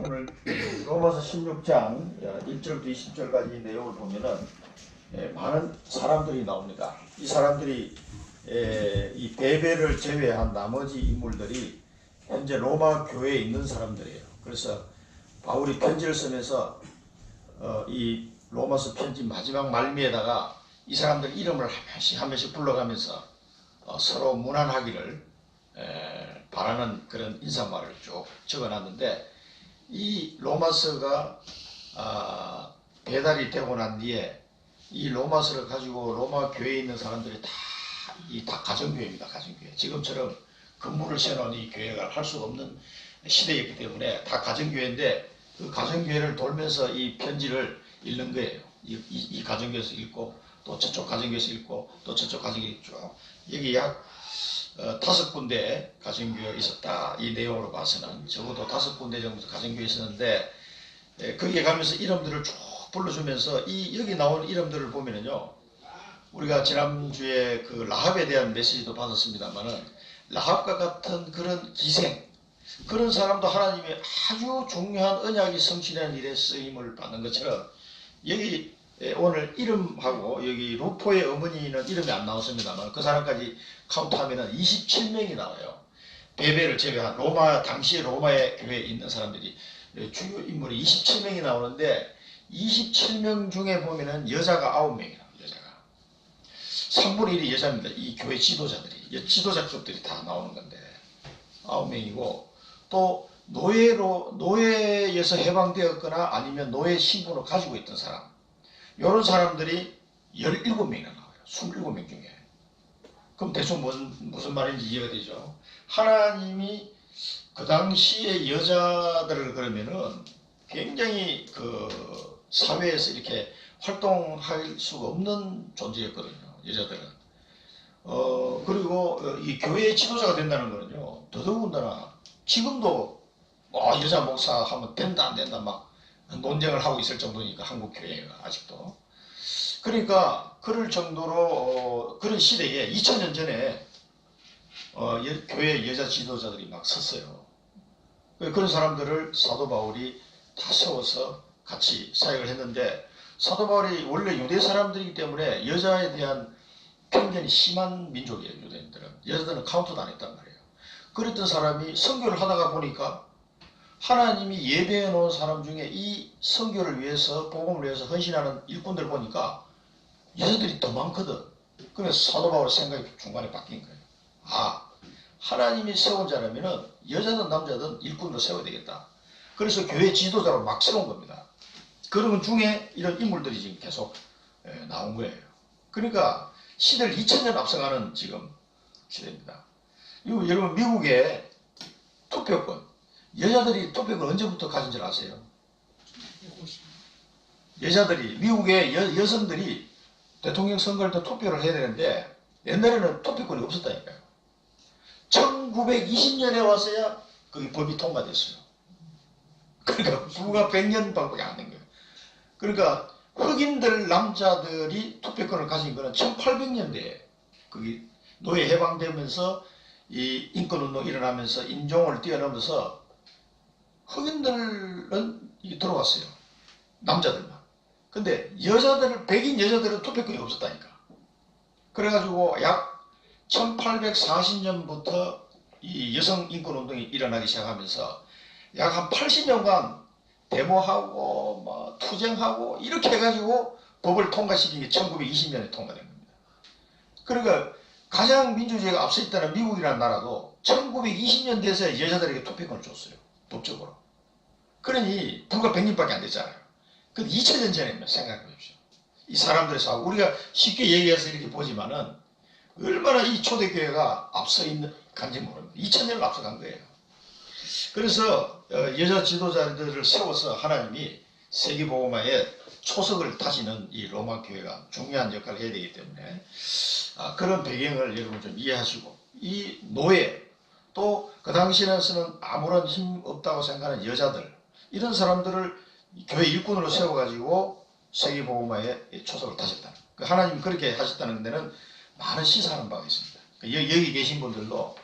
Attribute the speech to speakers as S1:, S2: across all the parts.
S1: 오늘 로마서 16장 1절부터 20절까지 내용을 보면은 많은 사람들이 나옵니다. 이 사람들이 이 베베를 제외한 나머지 인물들이 현재 로마 교회에 있는 사람들이에요. 그래서 바울이 편지를 쓰면서 이 로마서 편지 마지막 말미에다가 이 사람들 이름을 한 명씩 불러가면서 서로 무난하기를 바라는 그런 인사말을 쭉 적어놨는데, 이 로마서가 배달이 되고 난 뒤에 이 로마서를 가지고 로마 교회에 있는 사람들이 다 가정교회입니다. 가정교회. 지금처럼 건물을 세워놓은 이 교회가 할 수 없는 시대였기 때문에 다 가정교회인데, 그 가정교회를 돌면서 이 편지를 읽는 거예요. 이 가정교회에서 읽고 또 저쪽 가정교회에서 읽고 또 저쪽 가정교회 쭉, 여기 약 5군데 가정교회가 있었다. 이 내용으로 봐서는 적어도 5군데 정도 가정교회 있었는데, 거기에 가면서 이름들을 쭉 불러주면서 여기 나온 이름들을 보면은요, 우리가 지난주에 그 라합에 대한 메시지도 받았습니다만은, 라합과 같은 그런 기생, 그런 사람도 하나님의 아주 중요한 언약이 성취되는 일에 쓰임을 받는 것처럼, 여기 오늘 이름하고 여기 루포의 어머니는 이름이 안 나왔습니다만 그 사람까지 카운트하면 27명이 나와요. 베베를 제외한 당시에 로마의 교회에 있는 사람들이 주요 인물이 27명이 나오는데, 27명 중에 보면은 여자가 9명이 나와요. 여자가 3분의 1이 여자입니다. 이 교회 지도자급들이 다 나오는 건데 9명이고, 또 노예에서 해방되었거나 아니면 노예 신분을 가지고 있던 사람, 이런 사람들이 17명이나 나와요. 27명 중에. 그럼 대충 무슨 말인지 이해가 되죠. 하나님이 그 당시에 여자들을 그러면은 굉장히 그 사회에서 이렇게 활동할 수가 없는 존재였거든요. 여자들은. 그리고 이 교회의 지도자가 된다는 거는요, 더더군다나 지금도 여자 목사 하면 된다 안 된다 막 논쟁을 하고 있을 정도니까, 한국 교회가 아직도. 그러니까 그럴 정도로 그런 시대에 2000년 전에 교회 여자 지도자들이 막 섰어요. 그런 사람들을 사도 바울이 다 세워서 같이 사역을 했는데, 사도 바울이 원래 유대 사람들이기 때문에 여자에 대한 편견이 심한 민족이에요. 유대인들은 여자들은 카운트도 안 했단 말이에요. 그랬던 사람이 선교를 하다가 보니까 하나님이 예배해 놓은 사람 중에 이 선교를 위해서, 복음을 위해서 헌신하는 일꾼들 보니까 여자들이 더 많거든. 그래서 사도 바울의 생각이 중간에 바뀐 거예요. 하나님이 세운 자라면은 여자든 남자든 일꾼으로 세워야 되겠다. 그래서 교회 지도자로 막 세운 겁니다. 그런 중에 이런 인물들이 지금 계속 나온 거예요. 그러니까 시대를 2000년 앞서가는 지금 시대입니다. 여러분, 미국의 투표권, 여자들이 투표권 언제부터 가진 줄 아세요? 여자들이, 미국의 여성들이 대통령 선거할 때 투표를 해야 되는데 옛날에는 투표권이 없었다니까요. 1920년에 와서야 그 법이 통과됐어요. 그러니까 불과 100년 밖에 안 된 거예요. 그러니까 흑인들 남자들이 투표권을 가진 거는 1800년대에 거기 노예 해방되면서 이 인권운동이 일어나면서 인종을 뛰어넘어서 흑인들은 들어왔어요. 남자들만. 근데 백인 여자들은 투표권이 없었다니까. 그래가지고 약 1840년부터 이 여성 인권운동이 일어나기 시작하면서 약 한 80년간 데모하고 뭐 투쟁하고 이렇게 해가지고 법을 통과시킨 게 1920년에 통과된 겁니다. 그러니까 가장 민주주의가 앞서 있다는 미국이라는 나라도 1920년 돼서 여자들에게 투표권을 줬어요. 법적으로. 그러니 불과 100년밖에 안 됐잖아요. 근데 2000년 전에 생각해 보십시오. 이 사람들의 사고, 우리가 쉽게 얘기해서 이렇게 보지만은 얼마나 이 초대교회가 앞서 있는 간지 모릅니다. 2000년을 앞서간 거예요. 그래서 여자 지도자들을 세워서 하나님이 세계복음화에 초석을 다지는 이 로마 교회가 중요한 역할을 해야 되기 때문에 그런 배경을 여러분 좀 이해하시고, 이 노예, 또 그 당시에서는 아무런 힘 없다고 생각하는 여자들, 이런 사람들을 교회 일꾼으로 세워가지고 세계복음화에 초석을 다졌다. 하나님이 그렇게 하셨다는 데는 많은 시사하는 바가 있습니다. 여기 계신 분들도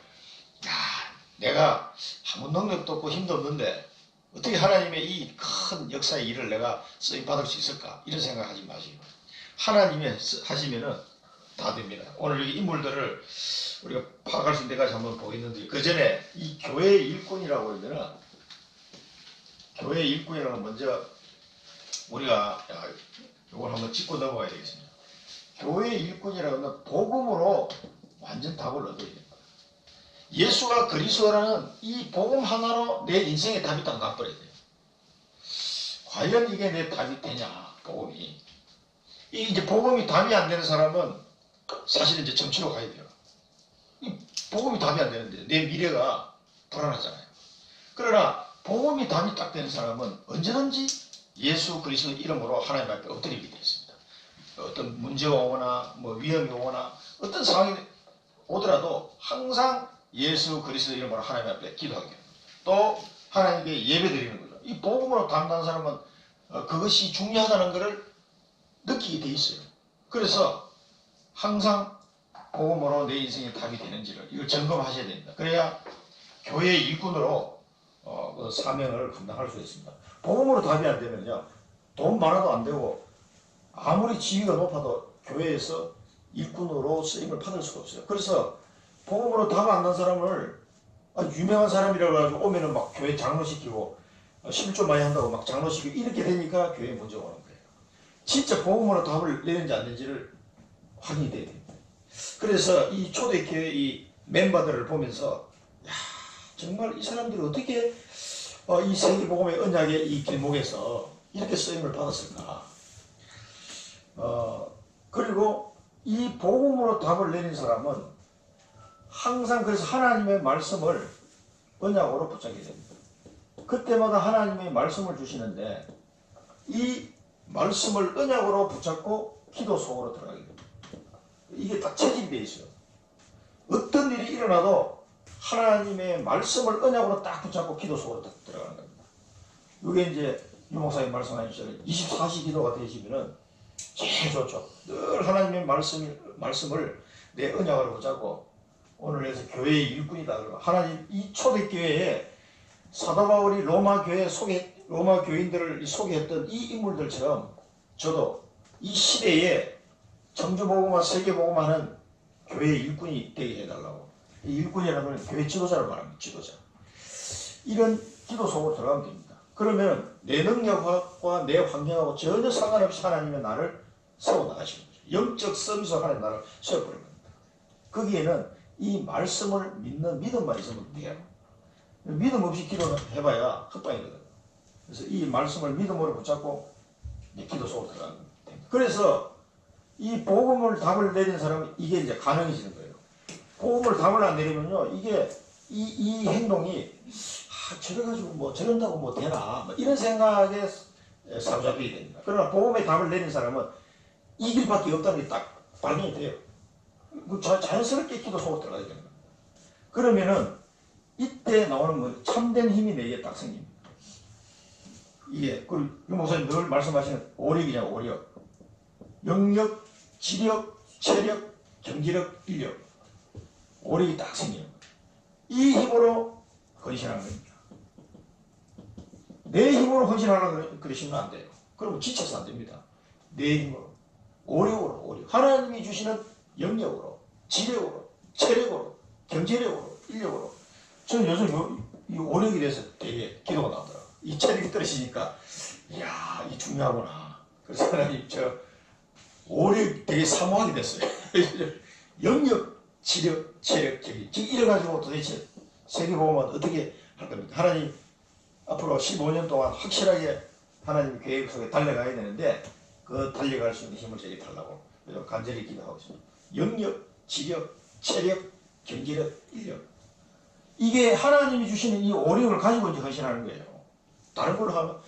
S1: 내가 아무 능력도 없고 힘도 없는데 어떻게 하나님의 이 큰 역사의 일을 내가 쓰임 받을 수 있을까? 이런 생각하지 마시고 하나님이 하시면은 다 됩니다. 오늘 이 인물들을 우리가 파악할 수 있는 데까지 한번 보겠는데 그 전에 이 교회의 일꾼이라고 하면은 교회의 일꾼이라는 건 먼저 우리가 이걸 한번 짚고 넘어가야 되겠습니다. 교회의 일꾼이라고 하면 복음으로 완전 답을 얻어야 됩니다. 예수가 그리스도라는 이 복음 하나로 내 인생의 답이 딱 나버려야 돼요. 과연 이게 내 답이 되냐, 복음이. 이 이제 복음이 답이 안 되는 사람은 사실은 이제 정치로 가야 돼요. 이 복음이 답이 안 되는데 내 미래가 불안하잖아요. 그러나 복음이 답이 딱 되는 사람은 언제든지 예수 그리스도 이름으로 하나님 앞에 엎드리게 되어 있습니다. 어떤 문제가 오거나 뭐 위험이 오거나 어떤 상황이 오더라도 항상 예수 그리스도 이름으로 하나님 앞에 기도하게 됩니다. 또 하나님께 예배드리는 거죠. 이 복음으로 담당한 사람은 그것이 중요하다는 것을 느끼게 돼 있어요. 그래서 항상 복음으로 내 인생의 답이 되는지를 이걸 점검하셔야 됩니다. 그래야 교회의 일꾼으로 그 사명을 감당할 수 있습니다. 복음으로 답이 안 되면요, 돈 많아도 안 되고 아무리 지위가 높아도 교회에서 일꾼으로 쓰임을 받을 수가 없어요. 그래서 복음으로 답 안 난 사람을 유명한 사람이라고 해가지고 오면은 막 교회 장로시키고 실조 많이 한다고 막 장로시키고 이렇게 되니까 교회에 문제가 오는 거예요. 진짜 복음으로 답을 내는지 안 내는지를 확인이 돼야 됩니다. 그래서 이 초대교회 이 멤버들을 보면서 야, 정말 이 사람들이 어떻게 이 세계복음의 언약의 이 길목에서 이렇게 쓰임을 받았을까. 그리고 이 복음으로 답을 내린 사람은 항상 그래서 하나님의 말씀을 언약으로 붙잡게 됩니다. 그때마다 하나님의 말씀을 주시는데 이 말씀을 언약으로 붙잡고 기도 속으로 들어가게 됩니다. 이게 딱 체질이 되어 있어요. 어떤 일이 일어나도 하나님의 말씀을 언약으로 딱 붙잡고 기도 속으로 딱 들어가는 겁니다. 이게 이제 유 목사님 말씀하신 것처럼 24시 기도가 되시면은 제일 좋죠. 늘 하나님의 말씀을 내 언약으로 붙잡고 오늘 해서 교회의 일꾼이다. 하나님 이 초대교회에 사도 바울이 로마 교인들을 소개했던 이 인물들처럼 저도 이 시대에 청주복음과 세계복음하는 교회의 일꾼이 되게 해달라고. 이 일꾼이라는 건 교회 지도자를 말합니다. 지도자. 이런 기도 속으로 들어가면 됩니다. 그러면 내 능력과 내 환경하고 전혀 상관없이 하나님은 나를 세워나가시는 거죠. 영적 서비스로 하나님 나를 세워버리는 겁니다. 거기에는 이 말씀을 믿는 믿음만 있으면 돼요. 믿음 없이 기도해봐야 헛방이거든요. 그래서 이 말씀을 믿음으로 붙잡고 기도 속으로 들어가는 겁니다. 그래서 이 복음을 답을 내린 사람은 이게 이제 가능해지는 거예요. 복음을 답을 안 내리면요, 이게 이 행동이 저래가지고 뭐 저런다고 뭐 되나 뭐 이런 생각에 사로잡히게 됩니다. 그러나 복음의 답을 내린 사람은 이 길밖에 없다는 게 딱 발견이 돼요. 자연스럽게 기도 속으로 들어가야 되는 겁니다. 그러면은 이때 나오는 건 참된 힘이 내게 딱 생깁니다. 이게 그 유 목사님 늘 말씀하시는 오력이잖아요. 오력. 영력, 지력, 체력, 경제력, 인력. 오력이 딱 생겨요. 이 힘으로 헌신하는 겁니다. 내 힘으로 헌신하려고 그러시면 안 돼요. 그러면 지쳐서 안 됩니다. 내 힘으로, 오력으로, 오력. 하나님이 주시는 영력으로, 지력으로, 체력으로, 경제력으로, 인력으로. 저는 요즘 이 오력에 대해서 되게 기도가 나오더라고요. 이 체력이 떨어지니까, 이야, 이 중요하구나. 그래서 하나님, 오력 되게 사모하게 됐어요. 영력, 지력, 체력, 경제. 지금 이래가지고 도대체 세계복음은 어떻게 할 겁니까? 하나님, 앞으로 15년 동안 확실하게 하나님 계획 속에 달려가야 되는데, 그 달려갈 수 있는 힘을 저에게 달라고 간절히 기도하고 있습니다. 영력, 지력, 체력, 경제력, 인력. 이게 하나님이 주시는 이 오력을 가지고 이제 헌신하는 거예요. 다른 걸로 하면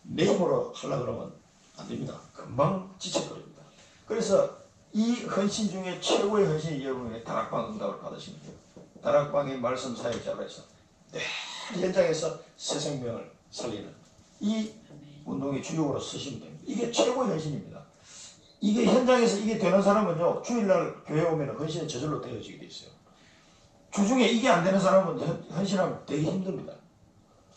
S1: 내 힘으로 하려고 그러면 안 됩니다. 금방 지쳐버립니다. 그래서 이 헌신 중에 최고의 헌신이 여러분의 다락방 응답을 받으시면 돼요. 다락방의 말씀 사역자로 해서 늘 현장에서 새 생명을 살리는 이 운동의 주역으로 쓰시면 됩니다. 이게 최고의 헌신입니다. 이게 현장에서 이게 되는 사람은요, 주일날 교회 오면 헌신이 저절로 되어지게 돼 있어요. 주중에 이게 안 되는 사람은 헌신하면 되게 힘듭니다.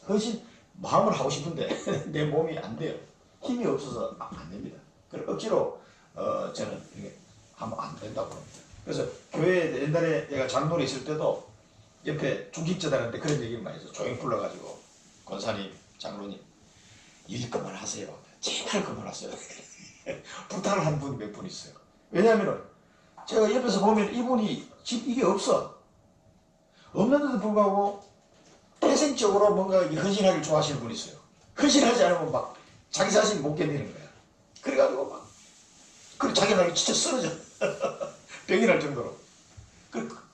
S1: 헌신, 마음을 하고 싶은데 내 몸이 안 돼요. 힘이 없어서 안 됩니다. 그래서 억지로 저는 이게 하면 안 된다고 합니다. 그래서 교회 옛날에 내가 장로에 있을 때도 옆에 중직자들한테 그런 얘기를 많이 해서 조용히 불러가지고 권사님, 장로님 일 그만하세요. 제발 그만하세요. 부탁을 한 분이 몇 분 있어요. 왜냐하면 제가 옆에서 보면 이분이 집 이게 없어. 없는데도 불구하고 태생적으로 뭔가 헌신하기를 좋아하시는 분이 있어요. 헌신하지 않으면 막 자기 자신이 못 견디는 거야. 그래가지고 막 그리고 자기 나이 진짜 쓰러져. 병이 날 정도로.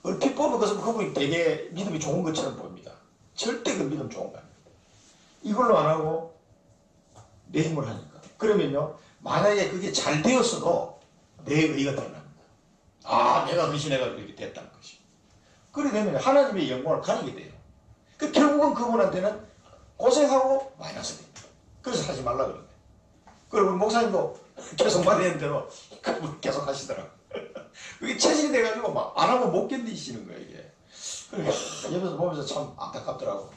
S1: 얼핏 보면 그분이 되게 믿음이 좋은 것처럼 보입니다. 절대 그 믿음 좋은 거 아닙니다. 이걸로 안 하고 내 힘을 하니까. 그러면요, 만약에 그게 잘 되었어도 내 의가 드러납니다. 아, 내가 헌신해가지고 이렇게 됐다는 것이. 그래 되면 하나님의 영광을 가리게 돼요. 결국은 그분한테는 고생하고 마이너스 됩니다. 그래서 하지 말라 그러는 거예요. 그리고 우리 목사님도 계속 말하는 대로 그분 계속 하시더라고요. 그게 체질이 돼가지고 막 안 하면 못 견디시는 거예요, 이게. 그러니까 옆에서 보면서 참 안타깝더라고.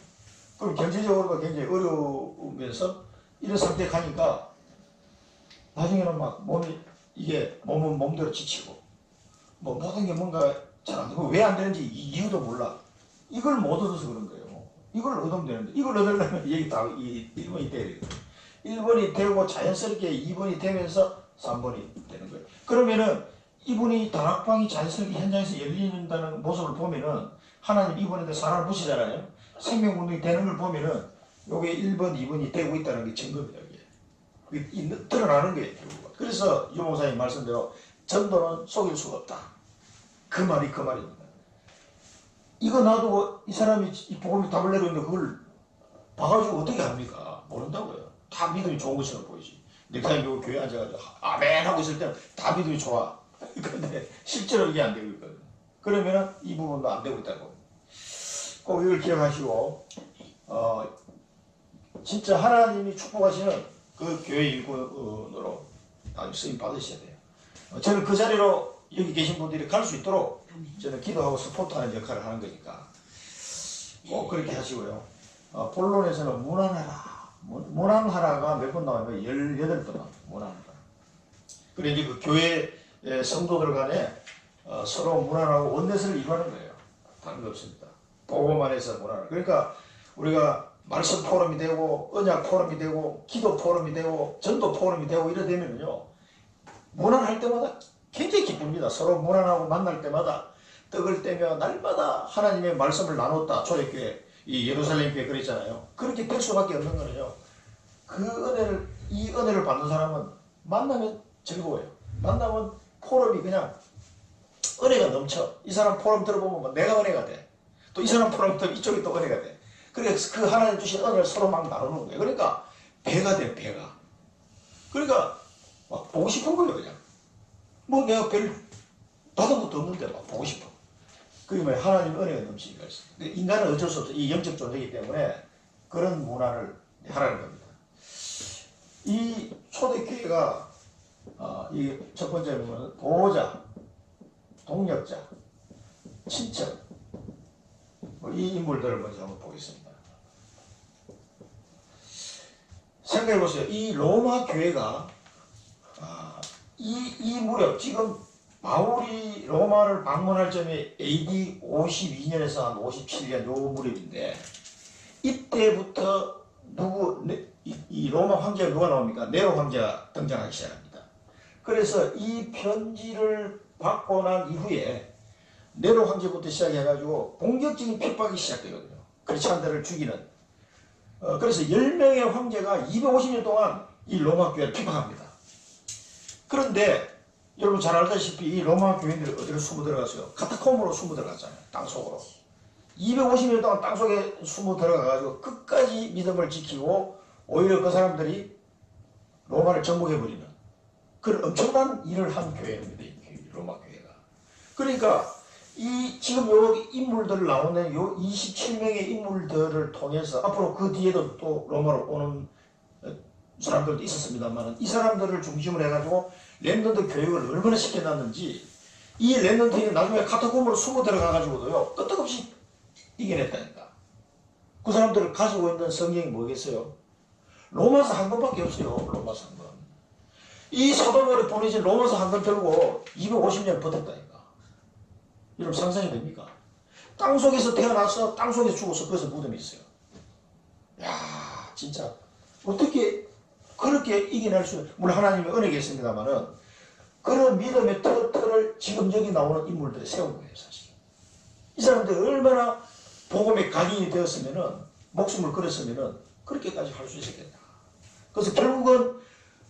S1: 그럼 경제적으로도 굉장히 어려우면서 이런 상태에 가니까 나중에는 막 몸이 이게 몸은 몸대로 지치고 뭐 모든 게 뭔가 잘 안 되고 왜 안 되는지 이유도 몰라. 이걸 못 얻어서 그런 거예요. 이걸 얻으면 되는데 이걸 얻으려면 여기 다 1번이 돼야 되거든요. 1번이 되고 자연스럽게 2번이 되면서 3번이 되는 거예요. 그러면은 이분이 다락방이 자연스럽게 현장에서 열린다는 모습을 보면은 하나님 이분한테 사랑을 부시잖아요. 생명운동이 되는 걸 보면은 요게 1번, 2번이 되고 있다는 게 증거입니다. 이게 드러나는 거예요. 결국은. 그래서 유 목사님 말씀대로 전도는 속일 수가 없다. 그 말이 그 말입니다. 이거 놔두고 이 사람이 이 복음이 답을 내고 있는데 그걸 봐가지고 어떻게 합니까? 모른다고요. 다 믿음이 좋은 것처럼 보이지. 내가 요 교회 앉아가지고 아멘 하고 있을 때는 다 믿음이 좋아. 근데 실제로 이게 안 되고 있거든요. 그러면은 이 부분도 안 되고 있다고. 꼭 이걸 기억하시고 진짜 하나님이 축복하시는 그 교회 일꾼으로 아주 쓰임 받으셔야 돼요. 저는 그 자리로 여기 계신 분들이 갈 수 있도록 저는 기도하고 서포트하는 역할을 하는 거니까 꼭 그렇게 하시고요. 본론에서는 문안하라가 몇 번 나와요? 18번 나와요. 문안하라. 그리고 이제 그 교회 성도들 간에 서로 문안하고 원내스를 이루하는 거예요. 다른 거 없습니다. 보고만 해서 문안하라. 그러니까 우리가 말씀 포럼이 되고 언약 포럼이 되고 기도 포럼이 되고 전도 포럼이 되고 이래 되면요 문안할 때마다 굉장히 기쁩니다. 서로 문안하고 만날 때마다 떡을 떼며 날마다 하나님의 말씀을 나눴다. 초대교회 이 예루살렘 교회 그랬잖아요. 그렇게 될 수밖에 없는 거는요. 이 은혜를 받는 사람은 만나면 즐거워요. 만나면 포럼이 그냥 은혜가 넘쳐. 이 사람 포럼 들어보면 내가 은혜가 돼. 또 이 사람 포럼 들으면 이쪽이 또 은혜가 돼. 그래서 그 하나님 주신 은혜를 서로 막 나누는 거예요. 그러니까 배가 돼, 배가. 그러니까 막 보고 싶은 거예요, 그냥. 뭐 내가 별 받은 것도 없는데 막 보고 싶어. 그게 뭐야, 하나님 은혜가 넘치니까. 인간은 어쩔 수 없어. 이 영적 존재이기 때문에 그런 문화를 하라는 겁니다. 이 초대교회가 이 첫 번째 보면 보호자, 동력자, 친척 이 인물들을 먼저 한번 보겠습니다. 생각해보세요. 이 로마 교회가 이 무렵 지금 바울이 로마를 방문할 점이 AD 52년에서 한 57년 요 무렵인데 이때부터 이 로마 황제가 누가 나옵니까? 네로 황제가 등장하기 시작합니다. 그래서 이 편지를 받고 난 이후에 네로 황제부터 시작해가지고 본격적인 핍박이 시작되거든요. 크리스찬들을 죽이는. 그래서 10명의 황제가 250년 동안 이 로마 교회를 핍박합니다. 그런데 여러분 잘 알다시피 이 로마 교인들이 어디로 숨어 들어갔어요? 카타콤으로 숨어 들어갔잖아요. 땅속으로. 250년 동안 땅속에 숨어 들어가가지고 끝까지 믿음을 지키고 오히려 그 사람들이 로마를 정복해버리는 그런 엄청난 일을 한 교회입니다. 이 로마 교회가. 그러니까 이 지금 요 인물들 나오는 요 27명의 인물들을 통해서 앞으로 그 뒤에도 또 로마로 오는 사람들도 있었습니다만 이 사람들을 중심으로 해가지고 렘넌트 교육을 얼마나 시켜놨는지 이 렘넌트들이 나중에 카타콤으로 숨어 들어가가지고도요 끄떡없이 이겨냈다니까. 그 사람들을 가지고 있는 성경이 뭐겠어요? 로마서 한 권밖에 없어요. 로마서 한 권. 이 사도 바울이 보내진 로마서 한 권 들고 250년 버텼다니까. 여러분 상상이 됩니까? 땅속에서 태어나서 땅속에서 죽어서 거기서 무덤이 있어요. 야 진짜 어떻게 그렇게 이겨낼 수, 물론 하나님의 은혜가 있습니다만은 그런 믿음의 틀을 지금 여기 나오는 인물들이 세운 거예요, 사실. 이 사람들이 얼마나 복음의 각인이 되었으면은, 목숨을 걸었으면은 그렇게까지 할 수 있었겠다. 그래서 결국은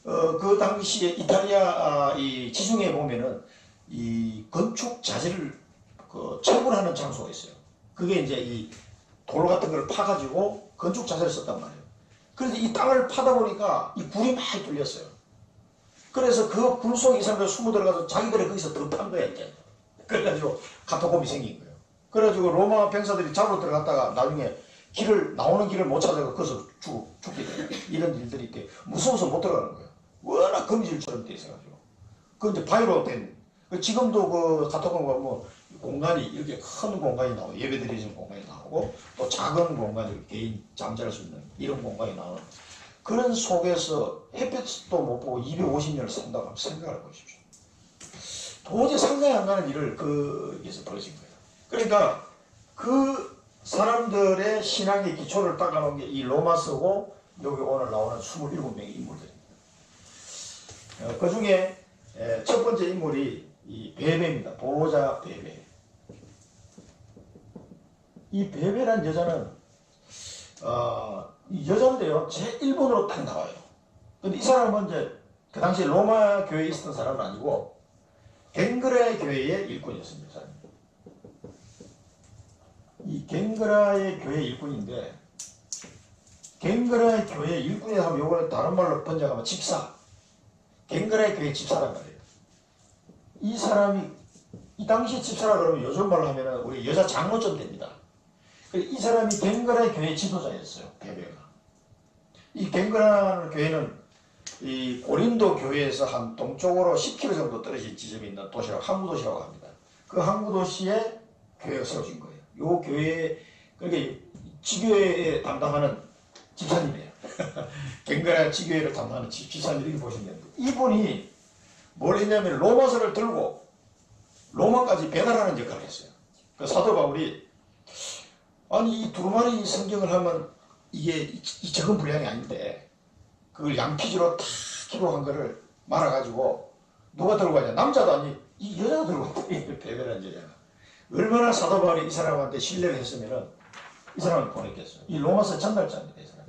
S1: 그 당시에 이탈리아 이 지중해에 보면은 이 건축 자재를 채굴하는 장소가 있어요. 그게 이제 이 돌 같은 걸 파가지고 건축 자재를 썼단 말이에요. 그래서 이 땅을 파다 보니까 이 굴이 많이 뚫렸어요. 그래서 그 굴 속에 이 사람들 숨어 들어가서 자기들이 거기서 더 판 거야, 이제. 그래가지고 카타콤이 생긴 거예요. 그래가지고 로마 병사들이 잡으러 들어갔다가 나중에 나오는 길을 못 찾아서 거기서 죽게 돼요. 이런 일들이 있대. 무서워서 못 들어가는 거예요. 워낙 금질처럼 돼 있어가지고. 그 이제 바위로 된, 지금도 그 카타콤 가면 공간이 이렇게 큰 공간이 나오고, 예배드리는 공간이 나오고, 또 작은 공간이 개인 잠잘 수 있는 이런 공간이 나오는 그런 속에서 햇볕도 못 보고 250년을 산다고 한번 생각을 해보십시오. 도저히 상상이 안 가는 일을 거기서 벌어진 거예요. 그러니까 그 사람들의 신앙의 기초를 닦아놓은 게 이 로마서고 여기 오늘 나오는 27명의 인물들입니다. 그 중에 첫 번째 인물이 이 베베입니다. 보호자 베베. 이 베베란 여자는 이 여자인데요, 제 1번으로 딱 나와요. 근데 이 사람은 이제 그 당시 로마 교회에 있었던 사람은 아니고 갱그라의 교회의 일꾼이었습니다. 이 갱그라의 교회 일꾼인데, 갱그라의 교회 일꾼이라고 하면 요거는 다른 말로 번역하면 집사. 갱그라의 교회 집사란 말이에요. 이 사람이 이 당시 집사라 그러면 요즘 말로 하면은 우리 여자 장로쯤 됩니다. 이 사람이 갱그라의 교회 지도자였어요. 베베가. 이 갱그라 교회는 이 고린도 교회에서 한 동쪽으로 10km 정도 떨어진 지점에 있는 도시라고, 항구 도시라고 합니다. 그 항구 도시에 교회가 세워진 거예요. 요 교회, 그러니까 지교회에 담당하는 집사님이에요. 갱그라 지교회를 담당하는 집사님, 이렇게 보시면 됩니다. 이분이 뭘 했냐면 로마서를 들고 로마까지 배달하는 역할을 했어요. 그 사도 바울이 아니 이 두루마리 성경을 하면 이게 이 적은 분량이 아닌데 그걸 양피지로 다 기록한 거를 말아가지고 누가 들고 가냐, 남자도 아니 이 여자가 들고 왔다. 베베라는 여자가 얼마나 사도 바울이 이 사람한테 신뢰를 했으면은 이 사람을 보냈겠어요. 이 로마서 전달자입니다. 이 사람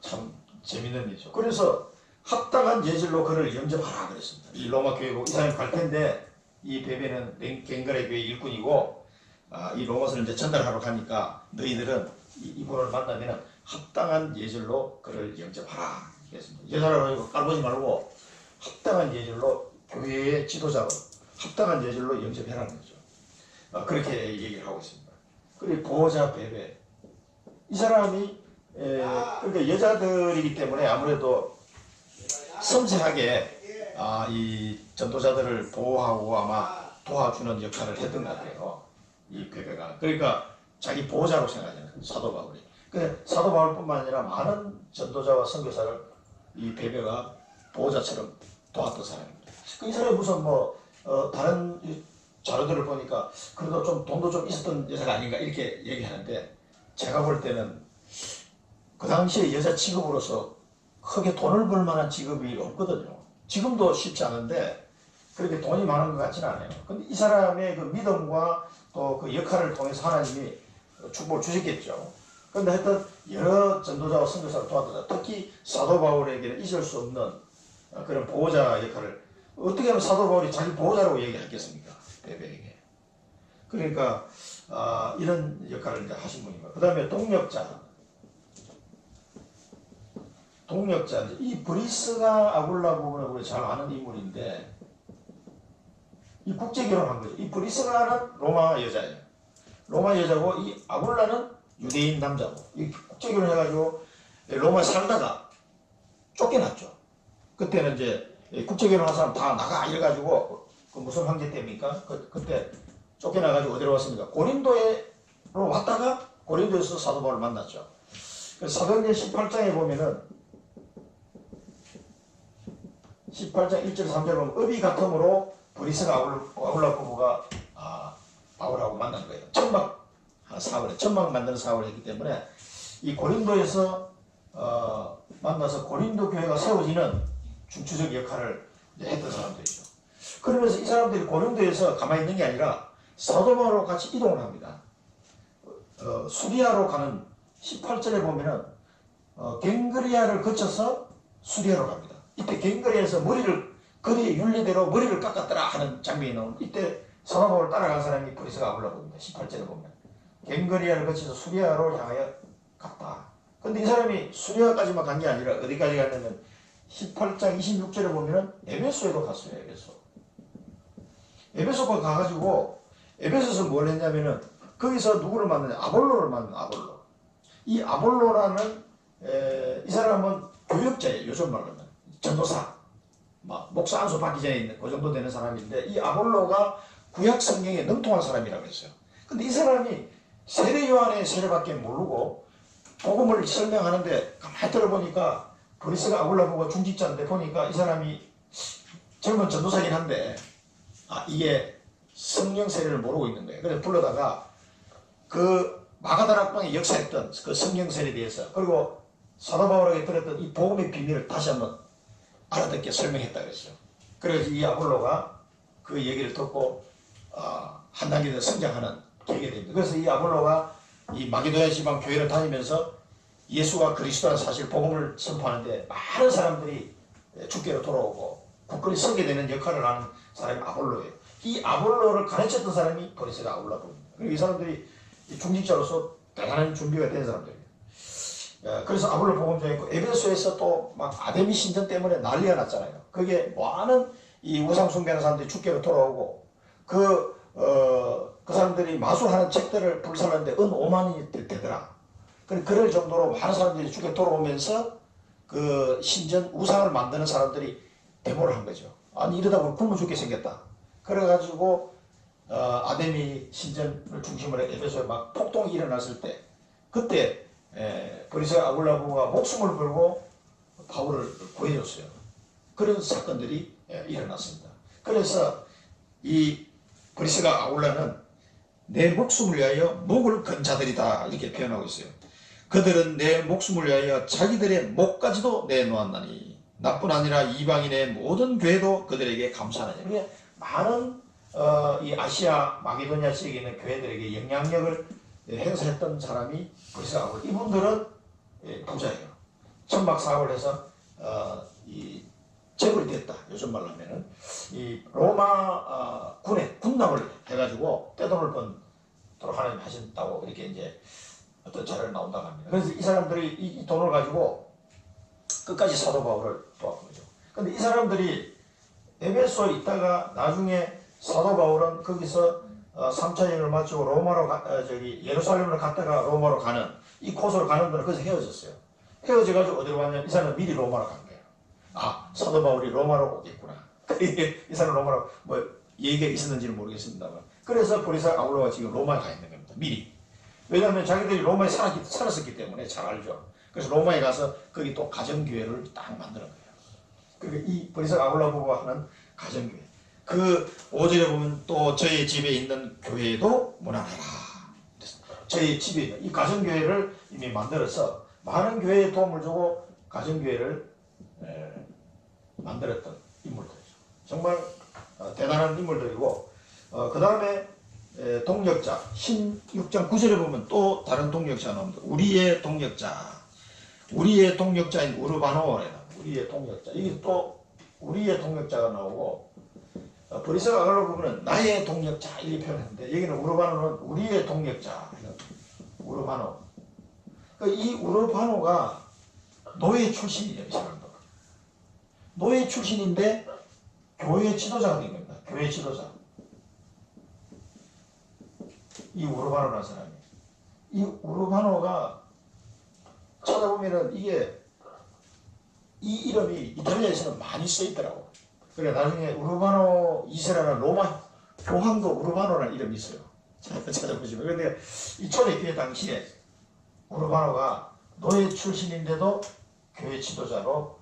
S1: 참 재밌는 일이죠. 그래서 합당한 예절로 그를 영접하라 그랬습니다. 이 로마 교회고 이 사람이 갈 텐데, 이 베베는 갱그라의 교회 일꾼이고 이 로마서를 이제 전달하러 가니까 너희들은 이분을 만나면 합당한 예절로 그를 영접하라 그랬습니다. 여자라고 깔보지 말고 합당한 예절로 교회의 지도자로 합당한 예절로 영접해라는 거죠. 그렇게 얘기를 하고 있습니다. 그리고 보호자 베베, 이 사람이 그러니까 여자들이기 때문에 아무래도 섬세하게 이 전도자들을 보호하고 아마 도와주는 역할을 했던 것 같아요. 이 베베가. 그러니까 자기 보호자로 생각하잖아요. 사도 바울이. 근데 사도 바울뿐만 아니라 많은 전도자와 선교사를 이 베베가 보호자처럼 도왔던 사람입니다. 이 사람이 무슨 다른 자료들을 보니까 그래도 좀 돈도 좀 있었던 여자가 아닌가 이렇게 얘기하는데, 제가 볼 때는 그 당시에 여자 직업으로서 크게 돈을 벌 만한 직업이 없거든요. 지금도 쉽지 않은데 그렇게 돈이 많은 것 같지는 않아요. 근데 이 사람의 그 믿음과 또 그 역할을 통해서 하나님이 축복을 주셨겠죠. 그런데 하여튼 여러 전도자와 선교사를 도왔다. 특히 사도 바울에게는 잊을 수 없는 그런 보호자 역할을, 어떻게 하면 사도 바울이 자기 보호자라고 얘기했겠습니까? 베베에게. 그러니까 이런 역할을 이제 하신 분입니다. 그 다음에 동력자, 이 브리스가 아굴라 부분을 우리 잘 아는 인물인데, 이 국제 결혼한 거죠. 이 브리스가는 로마 여자예요. 로마 여자고 이 아굴라는 유대인 남자고, 이 국제 결혼해가지고 로마에 살다가 쫓겨났죠. 그때는 이제 국제 결혼한 사람 다 나가 이래가지고 그 무슨 황제 때입니까? 그때 쫓겨나가지고 어디로 왔습니까? 고린도로 왔다가 고린도에서 사도 바울을 만났죠. 그래서 사도행전 18장에 보면은 18장 1절 3절 보면 업이 같음으로 브리스가 아굴라 부부가 바울하고 만난 거예요. 천막 사업을 천막 만드는 사업을 했기 때문에 이 고린도에서 만나서 고린도 교회가 세워지는 중추적 역할을 했던 사람들이죠. 그러면서 이 사람들이 고린도에서 가만히 있는 게 아니라 사도 바울과 같이 이동을 합니다. 수리아로 가는 18절에 보면은 갱그리아를 거쳐서 수리아로 갑니다. 이때 갱그리아에서 거리의 윤리대로 머리를 깎았더라 하는 장면이 나오는데 이때 사도 바울을 따라간 사람이 브리스가 아굴라입니다. 18절에 보면 갱그리아를 거쳐서 수리아로 향하여 갔다. 근데 이 사람이 수리아까지만 간 게 아니라 어디까지 갔냐면 18장 26절에 보면은 에베소에도 갔어요. 에베소가 가가지고 에베소에서 뭘 했냐면은 거기서 누구를 만나냐? 아볼로를 만나. 아볼로. 이 아볼로라는 이 사람은 교역자예요. 요즘 말로는 전도사. 목사 안수 받기 전에 있는 그 정도 되는 사람인데 이 아볼로가 구약 성경에 능통한 사람이라고 했어요. 근데 이 사람이 세례 요한의 세례밖에 모르고 복음을 설명하는데 가만히 들어보니까 브리스가 아굴라부가 중직자인데 보니까 이 사람이 젊은 전도사긴 한데 이게 성령 세례를 모르고 있는 거예요. 그래서 불러다가 그 마가다라 땅에 역사했던 그 성령 세례에 대해서 그리고 사도 바울에게 들었던 이 복음의 비밀을 다시 한번 알아듣게 설명했다 그랬어요. 그래서 이 아볼로가 그 얘기를 듣고 한 단계 더 성장하는 계기가 됩니다. 그래서 이 아볼로가 이 마게도냐 지방 교회를 다니면서 예수가 그리스도라는 사실 복음을 선포하는데 많은 사람들이 주께로 돌아오고 굳건히 서게 되는 역할을 하는 사람이 아볼로예요. 이 아볼로를 가르쳤던 사람이 브리스가 아굴라입니다. 그리고 이 사람들이 중직자로서 대단한 준비가 된 사람들이에요. 그래서 아볼로 복음전에 있고 에베소에서 또 막 아데미 신전 때문에 난리가 났잖아요. 그게 많은 이 우상 숭배하는 사람들이 주께로 돌아오고 그 사람들이 마술하는 책들을 불살랐는데 은 5만이 되더라. 그럴 정도로 많은 사람들이 주께 돌아오면서 그 신전 우상을 만드는 사람들이 데모를 한 거죠. 아니 이러다 보면 굶어 죽게 생겼다. 그래가지고 아데미 신전을 중심으로 에베소에 막 폭동이 일어났을 때 그때 브리스가 아굴라부가 목숨을 걸고 바울을 구해줬어요. 그런 사건들이 일어났습니다. 그래서 이 브리스가 아굴라는 내 목숨을 위하여 목을 건 자들이다 이렇게 표현하고 있어요. 그들은 내 목숨을 위하여 자기들의 목까지도 내놓았나니 나뿐 아니라 이방인의 모든 교회도 그들에게 감사하느냐. 그러니까 많은 이 아시아 마게도냐 지역에 있는 교회들에게 영향력을 행사했던 사람이 브리스가 아굴라. 이분들은 부자예요. 천막 사업을 해서 이 재벌이 됐다. 요즘 말로 하면은 이 로마 군에 군납을 해가지고 떼돈을 번도록 하나님 하신다고 이렇게 이제 어떤 자료가 나온다고 합니다. 그래서 이 사람들이 이 돈을 가지고 끝까지 사도 바울을 도왔던 거죠. 근데 이 사람들이 에베소에 있다가 나중에 사도 바울은 거기서 3차 여행을 마치고 로마로 예루살렘으로 갔다가 로마로 가는 이 코스로 가는 분은 거기서 헤어졌어요. 헤어져가지고 어디로 갔냐면 이 사람은 미리 로마로 간 거예요. 사도 바울이 로마로 오겠구나. 이 사람 로마로 뭐 얘기가 있었는지는 모르겠습니다만 그래서 브리스가 아굴라가 지금 로마에 가 있는 겁니다. 미리. 왜냐하면 자기들이 로마에 살았었기 때문에 잘 알죠. 그래서 로마에 가서 거기 또 가정교회를 딱 만드는 거예요. 그러니까 이 브리스가 아굴라 부부가 하는 가정교회. 그 5절에 보면 또 저희 집에 있는 교회도 문안하라. 저희 집에 있는 이 가정교회를 이미 만들어서 많은 교회에 도움을 주고 가정교회를 만들었던 인물들이죠. 정말 대단한 인물들이고 그 다음에 동력자 16장 9절에 보면 또 다른 동력자가 나옵니다. 우리의 동력자인 우르바노래나 우리의 동력자. 이게 또 우리의 동력자가 나오고 브리스가 아굴라 부부는 나의 동력자 이렇게 표현했는데 여기는 우르바노는 우리의 동력자. 우르바노. 이 우르바노가 노예 출신이에요. 이 사람도. 노예 출신인데 교회 지도자가 된 겁니다. 교회 지도자. 이 우르바노라는 사람이. 이 우르바노가 찾아보면은 이게 이 이름이 이탈리아에서는 많이 쓰여있더라고. 그래 나중에 우르바노 2세라는 교황도 우르바노라는 이름이 있어요. 찾아보시면. 그런데 이 초대교회 당시에 우르바노가 노예 출신인데도 교회 지도자로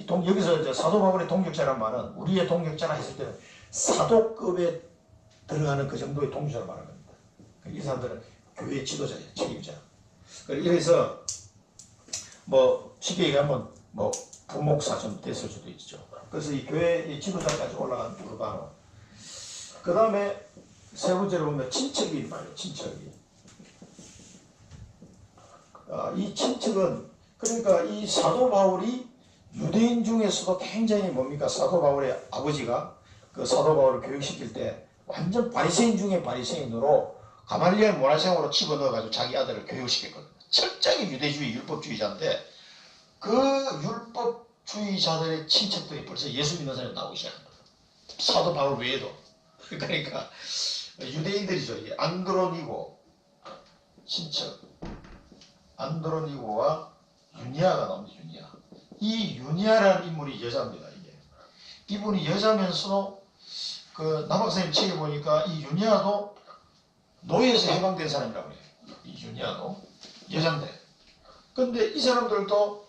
S1: 여기서 이제 사도 바울의 동역자란 말은 우리의 동역자라 했을 때는 사도급에 들어가는 그 정도의 동역자로 말하는 겁니다. 이 사람들은 교회 지도자예요. 책임자. 그래서 뭐 쉽게 얘기하면 뭐 부목사 좀 됐을 수도 있죠. 그래서 이 교회 지도자까지 올라간 우르바노. 그 다음에 세 번째로 보면 친척이 말이에요. 친척이. 이 친척은 그러니까 이 사도 바울이 유대인 중에서도 굉장히 뭡니까? 사도 바울의 아버지가 그 사도 바울을 교육시킬 때 완전 바리새인 중에 바리새인으로 가말리엘 문화생으로 집어넣어가지고 자기 아들을 교육시켰거든요. 철저하게 유대주의 율법주의자인데 그 율법주의자들의 친척들이 벌써 예수 믿는 사람이 나오기 시작합니다. 사도 바울 외에도. 그러니까 유대인들이죠. 이게 안드로니고 친척 안드로니고와 유니아가 나옵니다. 유니아. 이 유니아라는 인물이 여자입니다. 이분이 여자면서도 그 남학생님 책에 보니까 이 유니아도 노예에서 해방된 사람이라고 해요. 이 유니아도 여잔데. 근데 이 사람들도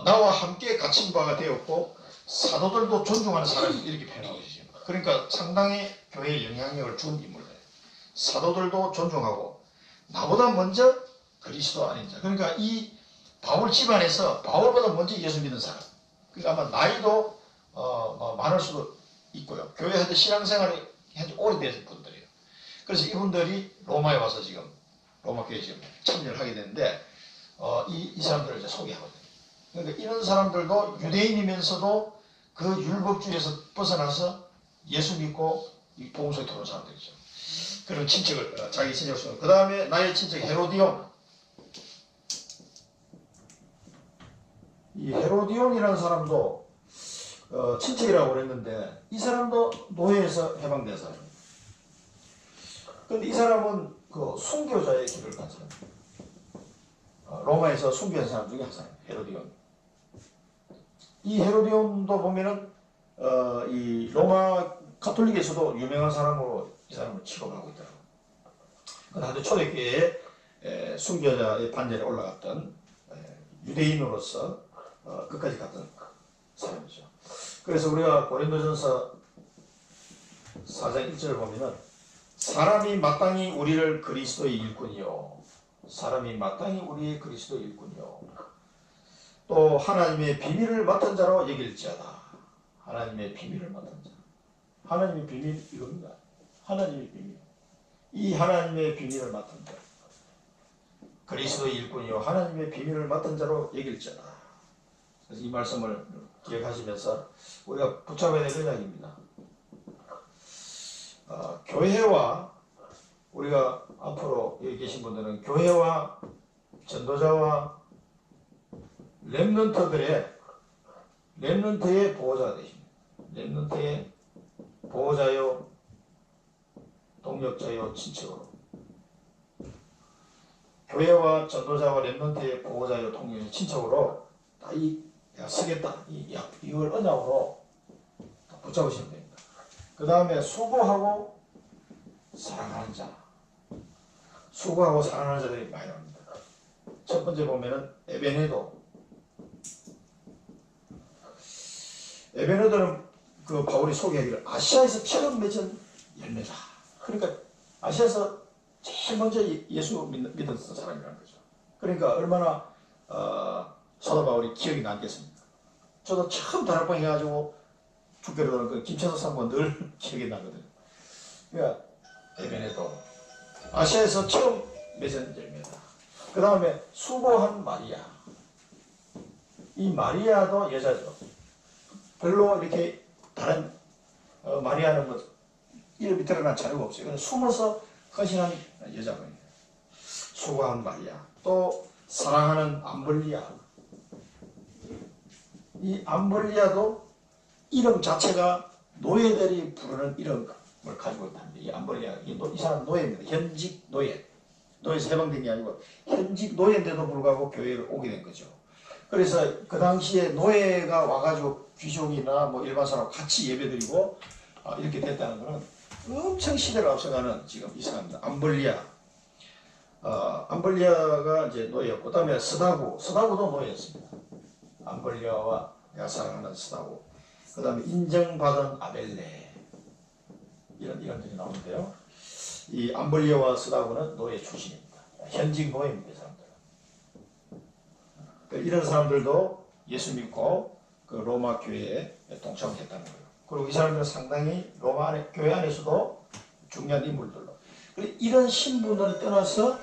S1: 나와 함께 갇힌 바가 되었고 사도들도 존중하는 사람이 이렇게 표현하고 있어요. 그러니까 상당히 교회에 영향력을 준 인물이에요. 사도들도 존중하고 나보다 먼저 그리스도 아닌 자. 그러니까 이 바울 집안에서 바울보다 먼저 예수 믿는 사람. 그러니까 아마 나이도 많을 수도 있고요. 교회에서 신앙생활이 현재 오래된 분들이에요. 그래서 이분들이 로마에 와서 지금 로마 교회에 지금 참여를 하게 되는데 이 사람들을 이제 소개하거든요. 그러니까 이런 사람들도 유대인이면서도 그 율법주의에서 벗어나서 예수 믿고 이 복음 속에 들어온 사람들이죠. 그런 친척을 자기 친척을 쓰고 그 다음에 나의 친척 헤로디온. 이 헤로디온이라는 사람도 친척이라고 그랬는데 이 사람도 노예에서 해방된 사람입니다. 그런데 이 사람은 그 순교자의 길을 간 사람. 로마에서 순교한 사람 중에 한 사람, 헤로디온. 이 헤로디온도 보면은 이 로마 가톨릭에서도 유명한 사람으로 이 사람을 취급하고 있더라고요. 그런데 초대교회에 순교자의 반열에 올라갔던 유대인으로서 끝까지 갔던 사람이죠. 그래서 우리가 고린도전서 4장 1절을 보면은 사람이 마땅히 우리를 그리스도의 일꾼이요. 사람이 마땅히 우리의 그리스도의 일꾼이요. 또 하나님의 비밀을 맡은 자로 여길지어다. 하나님의 비밀을 맡은 자. 하나님의 비밀 이겁니다. 하나님의 비밀. 이 하나님의 비밀을 맡은 자. 그리스도의 일꾼이요. 하나님의 비밀을 맡은 자로 여길지어다. 그래서 이 말씀을 기억하시면서 우리가 붙잡아야 될 이야기입니다. 교회와 우리가 앞으로 여기 계신 분들은 교회와 전도자와 렘넌트의 보호자가 되십니다. 렘넌트의 보호자요, 동력자요, 친척으로. 교회와 전도자와 렘넌트의 보호자요, 동력자요, 친척으로 다 내가 쓰겠다. 이걸 언약으로 붙잡으시면 됩니다. 그 다음에 수고하고 사랑하는 자. 수고하고 사랑하는 자들이 많이 나옵니다. 첫 번째 보면은 에베네도는 그 바울이 소개하기를 아시아에서 처음 맺은 열매다. 그러니까 아시아에서 제일 먼저 예수 믿었던 사람이라는 거죠. 그러니까 얼마나 사도 바울이 기억이 남겠습니까? 저도 처음 다락방 해가지고 죽게로 도는 그 김채석 사모가 늘 기억이 나거든요. 그러니까 에베네도 아시아에서 처음 맺은 열매다. 그 다음에 수고한 마리아. 이 마리아도 여자죠. 별로 이렇게 다른 마리아는 뭐 이름이 드러난 자료가 없어요. 그냥 숨어서 헌신한 여자분이에요. 수고한 마리아. 또 사랑하는 암블리아. 이 암블리아도 이름 자체가 노예들이 부르는 이름을 가지고 있답니다. 이 암블리아. 이 사람 노예입니다. 현직 노예. 노예에서 해방된 게 아니고 현직 노예인데도 불구하고 교회를 오게 된 거죠. 그래서 그 당시에 노예가 와가지고 귀족이나 뭐 일반 사람 같이 예배드리고 이렇게 됐다는 것은 엄청 시대를 앞서가는 지금 이 사람들 암블리아. 암블리아가 이제 노예였고, 그다음에 스다고도 노예였습니다. 암블리아와 내가 사랑하는 스다고. 그다음에 인정받은 아벨레. 이런들이 나오는데요. 이 암블리아와 스다고는 노예 출신입니다. 현직 노예입니다, 이 사람들은. 이런 사람들도 예수 믿고 그 로마 교회에 동참했다는 거예요. 그리고 이 사람들은 상당히 로마 교회 안에서도 중요한 인물들로. 이런 신분을 떠나서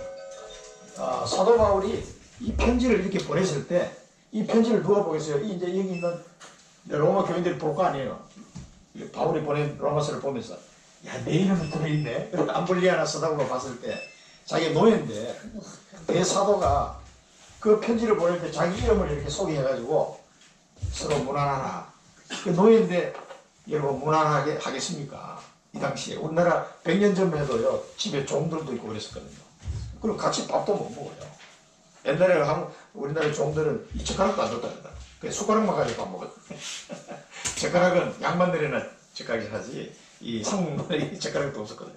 S1: 사도 바울이 이 편지를 이렇게 보냈을 때 이 편지를 누가 보겠어요? 이제 여기 있는 로마 교인들이 볼 거 아니에요. 바울이 보낸 로마서를 보면서 야, 내 이름이 들어있네. 암블리아나 스다고가 봤을 때 자기가 노예인데 내 사도가 그 편지를 보낼 때 자기 이름을 이렇게 소개해가지고 서로 무난하라. 그 노예인데 여러분 무난하게 하겠습니까? 이 당시에 우리나라 100년 전만 해도요 집에 종들도 있고 그랬었거든요. 그리고 같이 밥도 못 먹어요. 옛날에 우리나라 종들은 이 젓가락도 안 줬답니다. 그냥 숟가락만 가지고 밥 먹었거든요. 젓가락은 양반 들에나 젓가락이 하지 이 상문들이 젓가락도 없었거든요.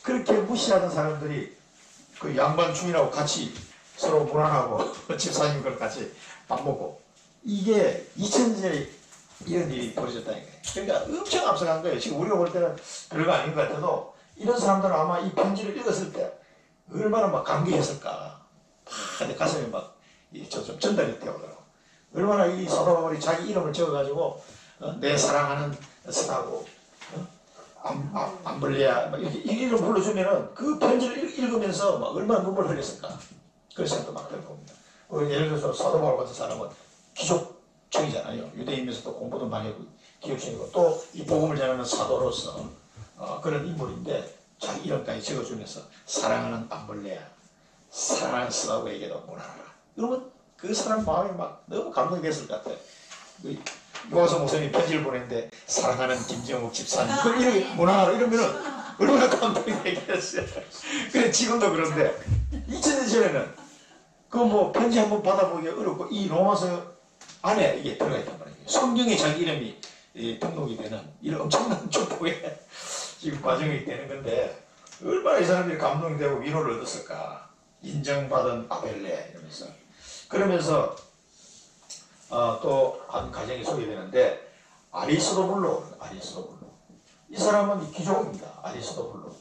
S1: 그렇게 무시하던 사람들이 그 양반 중이라고 같이 서로 무난하고 집사님과 같이 밥 먹고 이게 2000년에 이런 일이 벌어졌다니까요. 그러니까 엄청 앞서간 거예요. 지금 우리가 볼 때는 별거 아닌 것 같아도 이런 사람들은 아마 이 편지를 읽었을 때 얼마나 막 감격했을까. 막 가슴에 막 좀 전달이 되오더라고. 얼마나 이 사도 바울이 자기 이름을 적어가지고 내 사랑하는 스다고 암블리아 이렇게 이름 불러주면은 그 편지를 읽으면서 막 얼마나 눈물 흘렸을까. 그런 생각도 막 들어봅니다. 예를 들어서 사도 바울 같은 사람은 기족청이잖아요. 유대인이면서도 공부도 많이 하고 기족청이고 또 이 복음을 전하는 사도로서 그런 인물인데 자기 이름까지 적어주면서 사랑하는 암블레아, 사랑하는 스다고에게도 무난하라. 그러면 그 사람 마음이 막 너무 감동이 됐을 것 같아요. 유화서 목사님이 편지를 보냈는데 사랑하는 김정욱 집사님 이렇게 무난하라 이러면은 얼마나 감동이 되겠어요. 그래 지금도 그런데 2000년 전에는 그 뭐 편지 한번 받아보기 어렵고 이 로마서 안에 이게 들어가 있단 말이에요. 성경에 자기 이름이 등록이 되는 이런 엄청난 축복의 지금 과정이 되는 건데 얼마나 이 사람들이 감동이 되고 위로를 얻었을까. 인정받은 아벨레 이러면서 그러면서 또 한 가정이 소개되는데 아리스도블로 이 사람은 기종입니다. 아리스도블로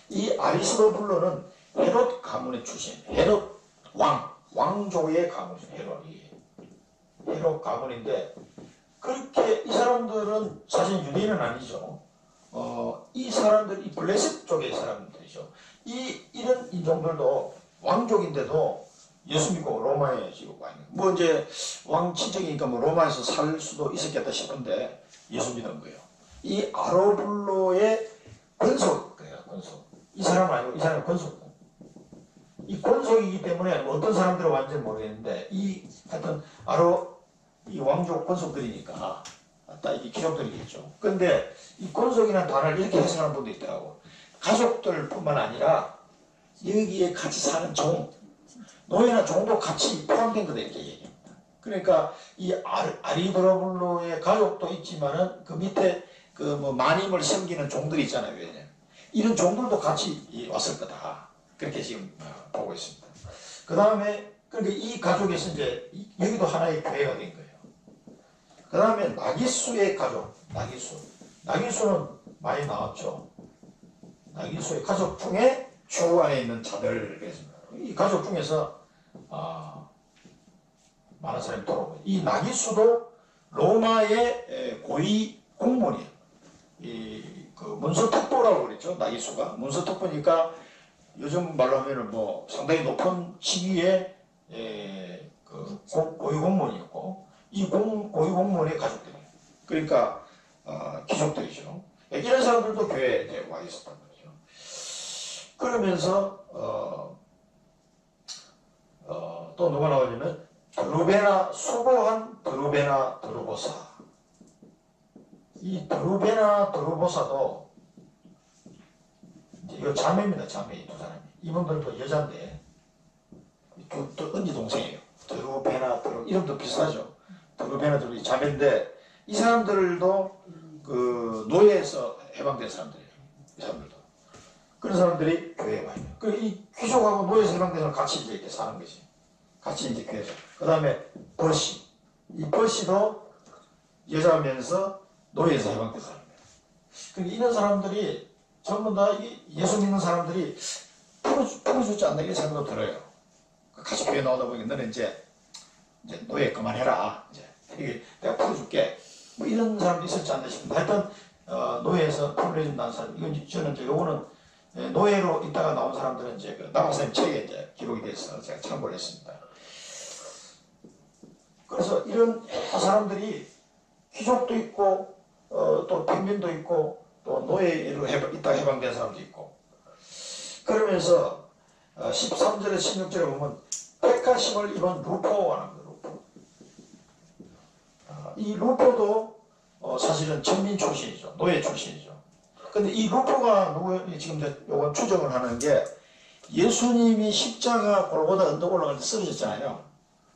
S1: 이 아리스도블로는 헤롯 가문의 출신 헤롯 왕조의 가문이죠. 헤롯 가문인데 그렇게 이 사람들은 사실 유대인은 아니죠. 이 사람들 이 블레셋 쪽의 사람들이죠. 이런 인종들도 왕족인데도 예수 믿고 로마에 지금 와 있는. 뭐 이제 왕 친척이니까 뭐 로마에서 살 수도 있었겠다 싶은데 예수 믿은 거예요. 이 아로블로의 권속이에요. 권속. 이 사람은 아니고 이 사람은 권속. 이 권속이기 때문에 어떤 사람들은 완전 모르겠는데 하여튼 이 왕족 권속들이니까 딱 이게 기록들이겠죠. 근데 이 권속이라는 단어를 이렇게 해석하는 분도 있더라고. 가족들뿐만 아니라 여기에 같이 사는 노예나 종도 같이 포함된 거다 이렇게 얘기합니다. 그러니까 이 아리브로블로의 가족도 있지만은 그 밑에 그 뭐 마님을 섬기는 종들이 있잖아요. 이런 종들도 같이 왔을 거다. 그렇게 지금 보고 있습니다. 그 다음에 그러니까 이 가족에서 이제 여기도 하나의 교회가 된 거예요. 그 다음에 나기수의 가족, 나기수는 많이 나왔죠. 나기수의 가족 중에 주 안에 있는 자들, 이 가족 중에서 많은 사람이 돌아오고 이 나기수도 로마의 고위 공무원이에요. 그 문서특보라고 그랬죠. 나기수가 문서특보니까 요즘 말로 하면은 뭐 상당히 높은 직위의 그 고위 공무원이었고 이 고위 공무원의 가족들이에요. 그러니까 귀족들이죠. 이런 사람들도 교회에 와 있었단 말이죠. 그러면서 또 누가 나오냐면 수고한 드루베나 드루보사. 이 드루베나 드루보사도 이거 자매입니다. 자매 이 두 사람이. 이분들도 여자인데 또 언니 동생이에요. 드루베나 이름도 비슷하죠. 드루베나 자매인데 이 사람들도 그 노예에서 해방된 사람들이에요. 이 사람들도. 그런 사람들이 교회에 와요. 이 귀족하고 노예에서 해방된 사람 같이 이제 이렇게 사는 거지. 같이 이제 교회에서. 그 다음에 벌씨. 이 벌씨도 여자면서 노예에서 해방된 사람이에요. 그러니까 이런 사람들이 전부 다 예수 믿는 사람들이 풀어주지 않나 이런 생각도 들어요. 같이 교회 나오다 보니까 너는 이제 노예 그만해라. 이제 내가 풀어줄게. 뭐 이런 사람도 있었지 않나 싶은데 하여튼 노예에서 풀어준다는 사람. 이건 저는 이제 요거는 노예로 있다가 나온 사람들은 이제 그 남학생 책에 이제 기록이 돼서 제가 참고를 했습니다. 그래서 이런 사람들이 귀족도 있고 또 평민도 있고 또 노예로 있다가 해방된 사람도 있고 그러면서 13절에 16절에 보면 백화심을 입은 루포가 나옵니다. 루포. 이 루포도 사실은 천민 출신이죠. 노예 출신이죠. 근데 이 루포가 지금 요건 추정을 하는 게 예수님이 십자가 골고다 언덕 올라갈 때 쓰러졌잖아요.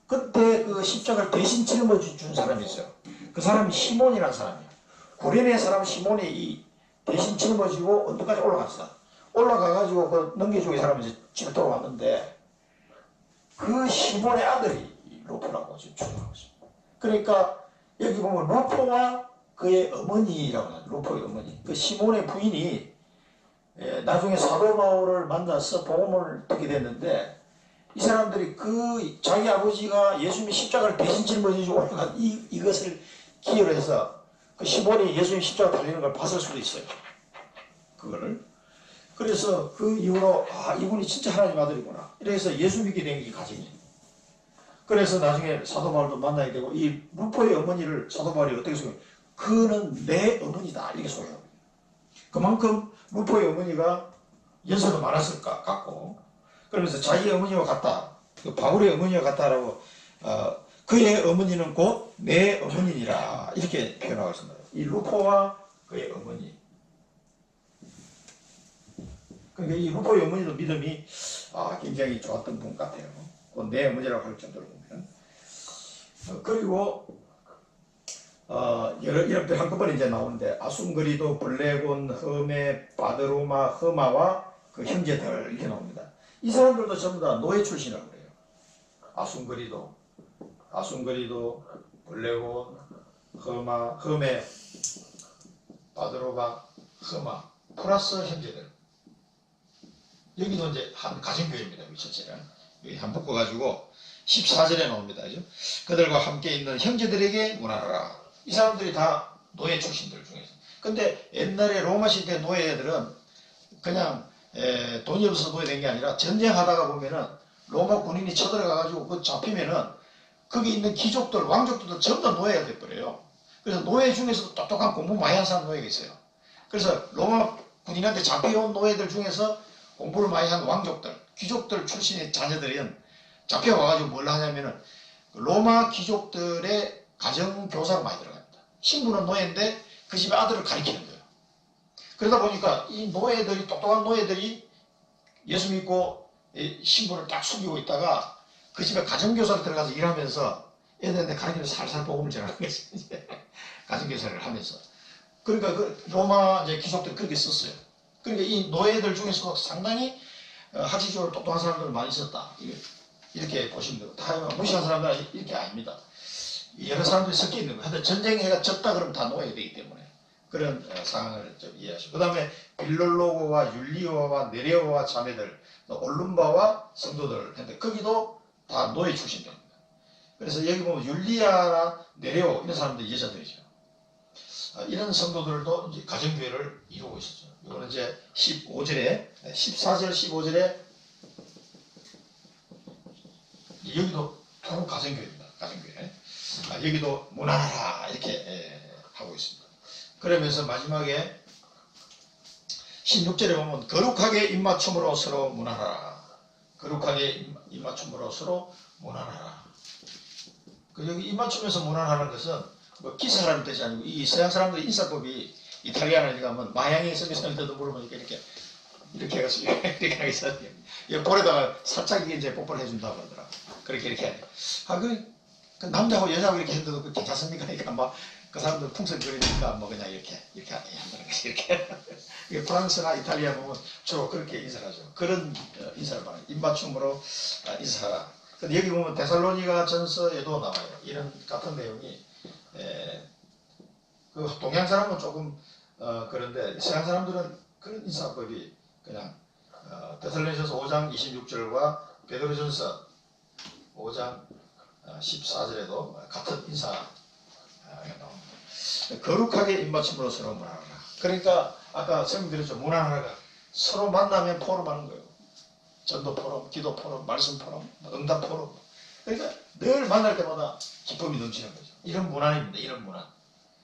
S1: 그때 그 십자가를 대신 짊어준 사람이 있어요. 그 사람이 시몬이라는 사람이에요. 구레네 사람 시몬이 이 대신 짊어지고 언덕까지 올라갔어. 올라가가지고 그 넘겨주고 이 사람이 이제 집에 돌아왔는데 그 시몬의 아들이 루포라고 지금 추정하고 있습니다. 그러니까 여기 보면 루포와 그의 어머니라고 해요. 루포의 어머니. 그 시몬의 부인이 나중에 사도 바울을 만나서 복음을 듣게 됐는데 이 사람들이 그 자기 아버지가 예수님의 십자가를 대신 짊어지고 올라간 이것을 기여로 해서 그 시몬이 예수님 십자가 달리는 걸 봤을 수도 있어요. 그거를. 그래서 그 이후로 이분이 진짜 하나님 아들이구나. 이래서 예수 믿게 된 게 가정이에요. 그래서 나중에 사도 바울도 만나게 되고 이 루포의 어머니를 사도 바울이 어떻게 소개해요? 그는 내 어머니다 이렇게 소개해요. 그만큼 루포의 어머니가 연세도 많았을 것 같고 그러면서 자기 어머니와 같다. 그 바울의 어머니와 같다라고 그의 어머니는 곧 내 어머니니라 이렇게 표현하고 있습니다. 이 루포와 그의 어머니. 그러니까 이 루포의 어머니도 믿음이 굉장히 좋았던 분 같아요. 내 어머니라고 할 정도로 보면. 그리고 여러분들 한꺼번에 이제 나오는데 아순그리도, 블레곤, 흠에, 바드로마, 흠마와 그 형제들 이렇게 나옵니다. 이 사람들도 전부 다 노예 출신이라고 그래요. 아순그리도, 블레곤, 흠마, 흠에, 바드로마, 흠마 플러스 형제들. 여기도 이제 한 가정교회입니다. 첫째는 여기 한 묶어가지고 14절에 나옵니다. 그죠? 그들과 함께 있는 형제들에게 문하라. 이 사람들이 다 노예 출신들 중에서. 근데 옛날에 로마 시대 노예들은 그냥 돈이 없어서 노예된 게 아니라 전쟁하다가 보면은 로마 군인이 쳐들어가가지고 그 잡히면은 거기 있는 귀족들, 왕족들도 전부 다 노예가 돼버려요. 그래서 노예 중에서도 똑똑한 공부 많이 한 사람 노예가 있어요. 그래서 로마 군인한테 잡혀온 노예들 중에서 공부를 많이 한 왕족들, 귀족들 출신의 자녀들은 잡혀와가지고 뭘 하냐면은 로마 귀족들의 가정교사로 많이 들어갑니다. 신부는 노예인데 그 집의 아들을 가리키는 거예요. 그러다 보니까 이 노예들이, 똑똑한 노예들이 예수 믿고 신부를 딱 숨기고 있다가 그 집에 가정교사로 들어가서 일하면서 애들한테 가르치면서 살살 복음을 전하는 거죠. 가정교사를 하면서. 그러니까 그 로마 이제 귀족들이 그렇게 썼어요. 그러니까 이 노예들 중에서도 상당히 학식적으로 똑똑한 사람들은 많이 있었다. 이렇게 보시면 되고, 다 무시한 사람들은 이렇게 아닙니다. 여러 사람들이 섞여 있는 거예요. 전쟁해가 졌다 그러면 다 노예가 되기 때문에. 그런 상황을 좀 이해하시고. 그 다음에 빌롤로고와 율리오와 네레오와 자매들, 올룸바와 성도들, 근데 거기도 다 노예 출신입니다. 그래서 여기 보면 율리아나 네레오 이런 사람들이 여자들이죠. 이런 성도들도 이제 가정교회를 이루고 있었죠. 이거는 이제 15절에, 14절, 15절에 여기도 또 가정교회입니다. 가정교회. 여기도 문하라 이렇게 하고 있습니다. 그러면서 마지막에 16절에 보면 거룩하게 입맞춤으로 서로 문하라. 거룩하게 입맞춤으로 서로 문하라. 여기 입맞춤에서 문하라는 것은 뭐 기사라는 뜻이 아니고 이 서양 사람들의 인사법이 이탈리아나 가면 마향이 서비스할 때도 물으면 이렇게 해서 이렇게 해서 볼에다가 살짝 이제 뽀뽀를 해준다고 하더라. 그렇게 해야 돼. 그 남자하고 여자하고 이렇게 해도 괜찮습니까? 그러니까 막 그 사람들 풍선거리니까 뭐 그냥 이렇게 한다는 거지. 이렇게 프랑스나 이탈리아 보면 주로 그렇게 인사를 하죠. 그런 인사를 말해요. 입맞춤으로 인사하라. 근데 여기 보면 데살로니가 전서에도 나와요. 이런 같은 내용이. 그 동양 사람은 조금 그런데 서양 사람들은 그런 인사법이 그냥 데살로니가전서 5장 26절과 베드로전서 5장 14절에도 같은 인사가 나옵니다. 거룩하게 입맞춤으로 서로 문안하라. 그러니까 아까 설명드렸죠. 문안하라가 서로 만나면 포럼하는 거예요. 전도 포럼, 기도 포럼, 말씀 포럼, 응답 포럼. 그러니까 늘 만날 때마다 기쁨이 넘치는 거죠. 이런 문안입니다. 이런 문안.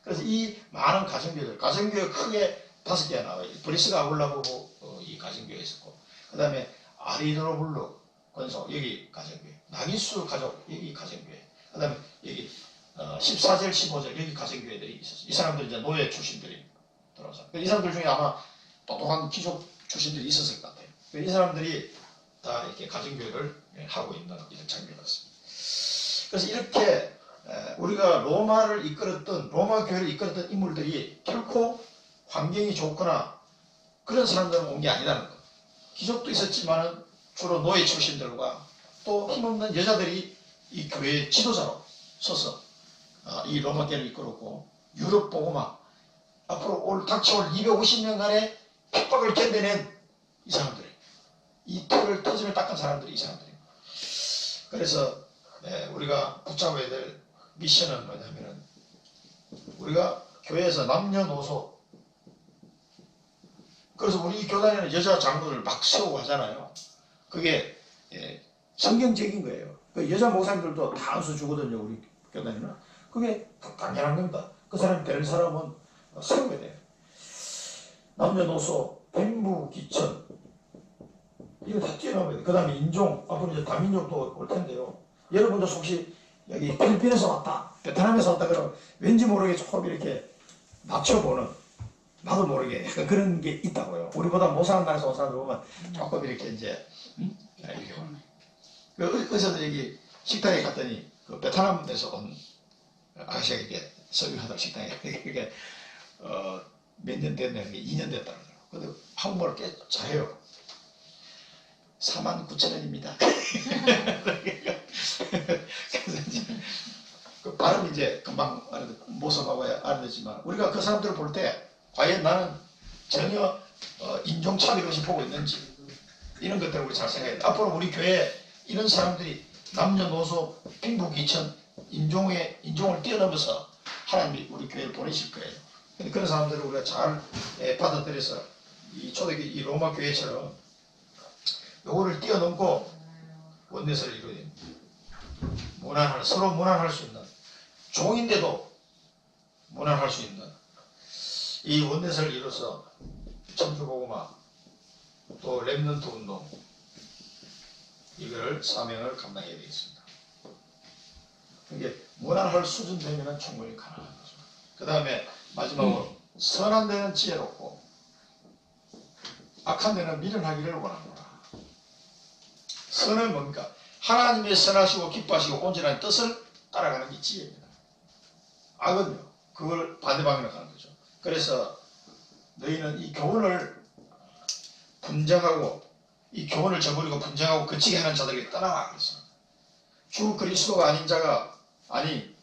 S1: 그래서 이 많은 가정교회들, 가정교회 크게 5개가 나와요. 브리스가 아굴라보고 이 가정교회 있었고, 그 다음에 아리드로블루 권소 여기 가정교회, 나기수 가족 여기 가정교회, 그 다음에 여기 14절 15절 여기 가정교회들이 있었어요. 이 사람들 이제 노예 출신들이 들어와서 이 사람들 중에 아마 똑똑한 귀족 출신들이 있었을 것 같아요. 이 사람들이 다 이렇게 가정교회를 하고 있는 이런 장면이었습니다. 그래서 이렇게 우리가 로마 교회를 이끌었던 인물들이 결코 환경이 좋거나 그런 사람들은 온 게 아니라는 것. 귀족도 있었지만 주로 노예 출신들과 또 힘없는 여자들이 이 교회의 지도자로 서서 이 로마 교회를 이끌었고, 유럽 복음화 앞으로 닥쳐올 250년간의 핍박을 견뎌낸 이 사람들이, 이 틀을 터지며 닦은 사람들이 이 사람들입니다. 그래서 우리가 붙잡아야 될 미션은 뭐냐면은, 우리가 교회에서 남녀노소, 그래서 우리 교단에는 여자 장로를 막 세우고 하잖아요. 그게 성경적인 거예요. 그 여자 목사님들도 다 안수 주거든요. 우리 교단에는. 그게 당연한 겁니다. 그 사람이 될 사람은 세워야 돼요. 남녀노소, 빈부귀천 이거 다 뛰어넘어야 돼요. 그 다음에 인종, 앞으로 이제 다민족도 올 텐데요. 여러분도 혹시 여기 필리핀에서 왔다, 베트남에서 왔다 그러면 왠지 모르게 조금 이렇게 낮춰보는, 나도 모르게 약간 그런 게 있다고요. 우리보다 못 사는 나라에서 온 사람들 보면 조금 이렇게 이제 이렇게 그 의사들 여기 식당에 갔더니 그 베트남에서 온 아저씨가 이렇게 서빙하던 식당에 이게 몇 년 됐네, 2년 됐다 그러더라고요. 근데 한국말을 꽤 잘해요. 49,000원입니다. 그래서 이제 그 발음 이제 금방 모성하고 알아듣지만, 우리가 그 사람들을 볼 때 과연 나는 전혀 인종차별 없이 보고 있는지, 이런 것들을 우리 잘 생각해야 돼. 앞으로 우리 교회에 이런 사람들이 남녀노소, 빈부귀천, 인종을 뛰어넘어서 하나님이 우리 교회를 보내실 거예요. 근데 그런 사람들을 우리가 잘 받아들여서 이 초대교회, 이 로마 교회처럼 요거를 뛰어넘고 원내설을 이루어야 됩니다. 서로 문안할 수 있는, 종인데도 문안할 수 있는 이 원내설을 이뤄서 천주복음화, 또 렘넌트 운동, 이걸 사명을 감당해야 되겠습니다. 이게 문안할 수준 되면 충분히 가능한 거죠. 그 다음에 마지막으로 선한 데는 지혜롭고 악한 데는 미련하기를 원하노라. 선은 뭡니까? 하나님의 선하시고 기뻐하시고 온전한 뜻을 따라가는 게 지혜입니다. 악은요, 그걸 반대방향으로 가는 거죠. 그래서 너희는 이 교훈을 분쟁하고, 이 교훈을 저버리고 분쟁하고 거치게 하는 자들에게 떠나라 그랬습니다. 주 그리스도가 아닌 자가, 아니